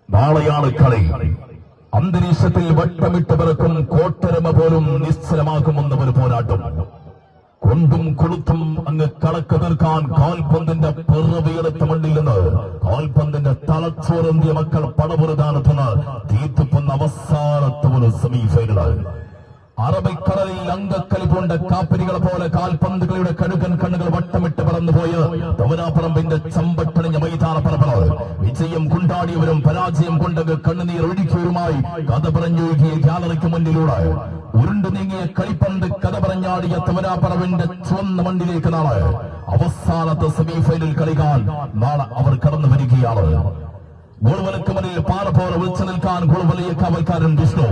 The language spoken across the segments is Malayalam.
നാളെയാണ് കളി. അന്തരീക്ഷത്തിൽ വട്ടമിട്ട് പിറക്കും കോട്ടരമ പോലും നിശ്ചലമാകുമെന്ന ഒരു പോരാട്ടം. കൊണ്ടും കൊടുത്തും അങ്ങ് കളക്ക് തീർക്കാൻ കാൽപന്തിന്റെ പിറവിയെടുത്ത മണ്ണിൽ നിന്ന് കാൽപന്തിന്റെ തലച്ചോറന്തിയ മക്കൾ പടപുരതാനത്തുന്ന തീത്തുപ്പുന്ന അവസാനത്തെ ഒരു സെമി ഫൈനൽ. അറബിക്കടലിൽ അങ്കക്കലി പൂണ്ട കാപ്പിരികളെ പോലെ കാൽപന്തുകളുടെ കഴുകൻ കണ്ണുകൾ വട്ടമിട്ട് പറന്നുപോയ തവനാപ്പറമ്പിന്റെ ചമ്പട്ടണിഞ്ഞ മൈതാന പറമ്പ് വിജയം കൊണ്ടാടിയവരും പരാജയം കൊണ്ടങ്ങ് കണ്ണുനീർ ഒഴുക്കിയവരുമായി കഥ പറഞ്ഞൊഴുകിയ ഗാലറിക്ക് മുന്നിലൂടെ ഉരുണ്ടു നീങ്ങിയ കളിപ്പന്ത് കഥ പറഞ്ഞാടിയ തവനാപ്പറമ്പിന്റെ ചുവന്ന മണ്ണിലേക്ക് നാളെ അവസാനത്തെ സെമി ഫൈനൽ കളിക്കാൻ നാളെ അവർ കടന്നു വരികയാണ്. ഗോൾവലക്ക് മുന്നിൽ പാറപ്പോറ വിളിച്ചു നിൽക്കാൻ ഗോൾവലയ കാവൽക്കാരൻ വിഷ്ണു.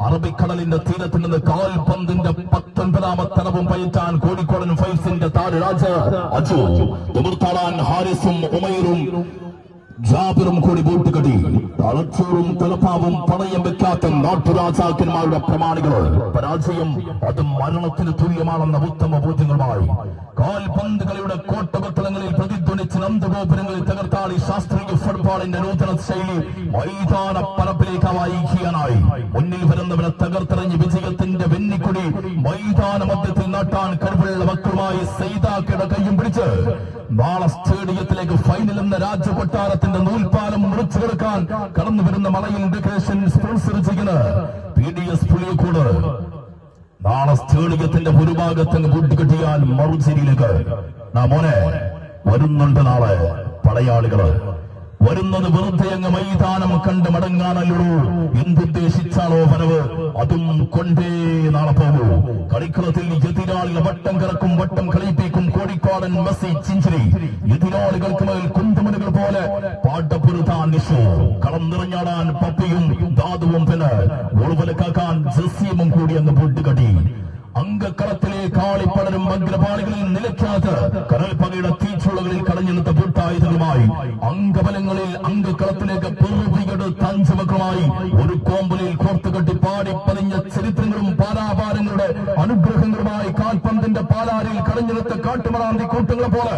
അറബിക്കടലിന്റെ തീരത്ത് നിന്ന് കാൽപന്തിന്റെ 19ാമത്തെ തലവും പയറ്റാൻ കോഴിക്കോടൻ ഫൈൽസിന്റെ താരരാജ് അജു തുമുർത്താളാൻ ഹാരിസും ഉമൈറും ജാബിറും കൂടി ബോട്ടുകടി തലച്ചോറും തലപ്പാവും പണയം വെക്കാത്ത നാട്ടുരാജാക്കന്മാരുടെ പ്രമാണികൾ. പരാജയം അത് മരണത്തിന് തുല്യമാണെന്ന ഉത്തമ ബോധ്യങ്ങളുമായി കാൽപന്തുകളുടെ കോട്ടപത്തളങ്ങളിൽ പ്രതിധ്വനിച്ച് നന്ദഗോപുരങ്ങളിൽ തകർത്താളി ശാസ്ത്രീയ ഫുട്ബോളിന്റെ നൂതന ശൈലി മൈതാന പരപ്പിലേക്ക് വായിക്കാനായി മുന്നിൽ വരുന്നവരെ തകർത്തെറിഞ്ഞ് വിജയത്തിന്റെ വെന്നിക്കൊടി മൈതാന മധ്യത്തിൽ നാട്ടാൻ കഴിവുള്ള മക്കളുമായി സൈതാക്കയുടെ കയ്യും പിടിച്ച് നാളെ സ്റ്റേഡിയത്തിലേക്ക് ഫൈനൽ എന്ന രാജകൊട്ടാരത്തിന്റെ നൂൽപ്പാലം മുറിച്ചു കിടക്കാൻ കടന്നു വരുന്ന മലയിൽ ഡെക്കറേഷൻ സ്പോൺസർ ചെയ്യുന്ന PDS പുളിയക്കോട് നാളെ സ്റ്റേഡിയത്തിന്റെ ഒരു ഭാഗത്തങ്ങ് കൂട്ടുകെട്ടിയാൽ മറുചേരിയിലേക്ക് മോനെ വരുന്നുണ്ട്. നാളെ പടയാളികള് വരുന്നത് വെറുതെ അങ്ങ് മൈതാനം കണ്ട് മടങ്ങാനല്ലോ. എന്തുദ്ദേശിച്ചാണോ വരവ് അതും കൊണ്ടേ നാളെ പോകൂ. കളിക്കളത്തിൽ എതിരാളികളെ വട്ടം കറക്കും, വട്ടം കളിപ്പിക്കും കോഴിക്കോടൻ മെസ്സി ചിഞ്ചിരി. എതിരാളികൾക്ക് മേൽ കുന്തമനുകൾ പോലെ പാട്ടപ്പുരുത്താൻ നിഷു, കളം നിറഞ്ഞാടാൻ പപ്പിയും ദാദുവും പിന്നെ ഗോൾവലക്കാക്കാൻ ജസീമും കൂടി അങ്ങ് പൊട്ടുകടി. അങ്കക്കളത്തിലെ കാളിപ്പടരും അഗ്രപാളികളിൽ നിലയ്ക്കാത്ത കടൽപ്പകയുടെ തീച്ചുളകളിൽ കടഞ്ഞു നിന്ന പൂട്ടായുധങ്ങളുമായി അംഗബലങ്ങളിൽ അങ്കക്കളത്തിലേക്ക് പെറുപിയുടെ തഞ്ചമക്കളുമായി ഒരു കോമ്പലിൽ കോർത്തുകെട്ടി പാടിപ്പതിഞ്ഞ ചരിത്രങ്ങളും പാരാപാരങ്ങളുടെ അനുഗ്രഹങ്ങളുമായി കാൽപന്തിന്റെ പാലാരിൽ കടഞ്ഞു നിന്ന കാട്ടുമറാന്തി കൂട്ടങ്ങളെ പോലെ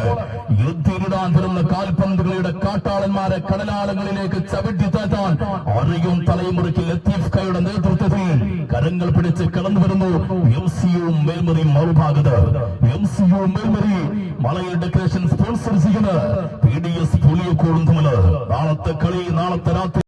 യുദ്ധിയിടാൻ വരുന്ന കാൽപന്തുകളുടെ കാട്ടാളന്മാരെ കടലാളങ്ങളിലേക്ക് ചവിട്ടി താറ്റാൻ അറിയും തലമുറയ്ക്ക് ലത്തീഫ് ഖയുടെ നേതൃത്വത്തിൽ കരങ്ങൾ പിടിച്ച് കടന്നു വരുന്നു. MCU മേൽമറി മറുഭാഗത്ത് MCU മേൽമറി മലയിൽ ഡെക്കറേഷൻ സ്പോൺസർ ചെയ്യുന്ന PDS പുളിയക്കോടും തമ്മിൽ നാളത്തെ കളി നാളത്തെ രാത്രി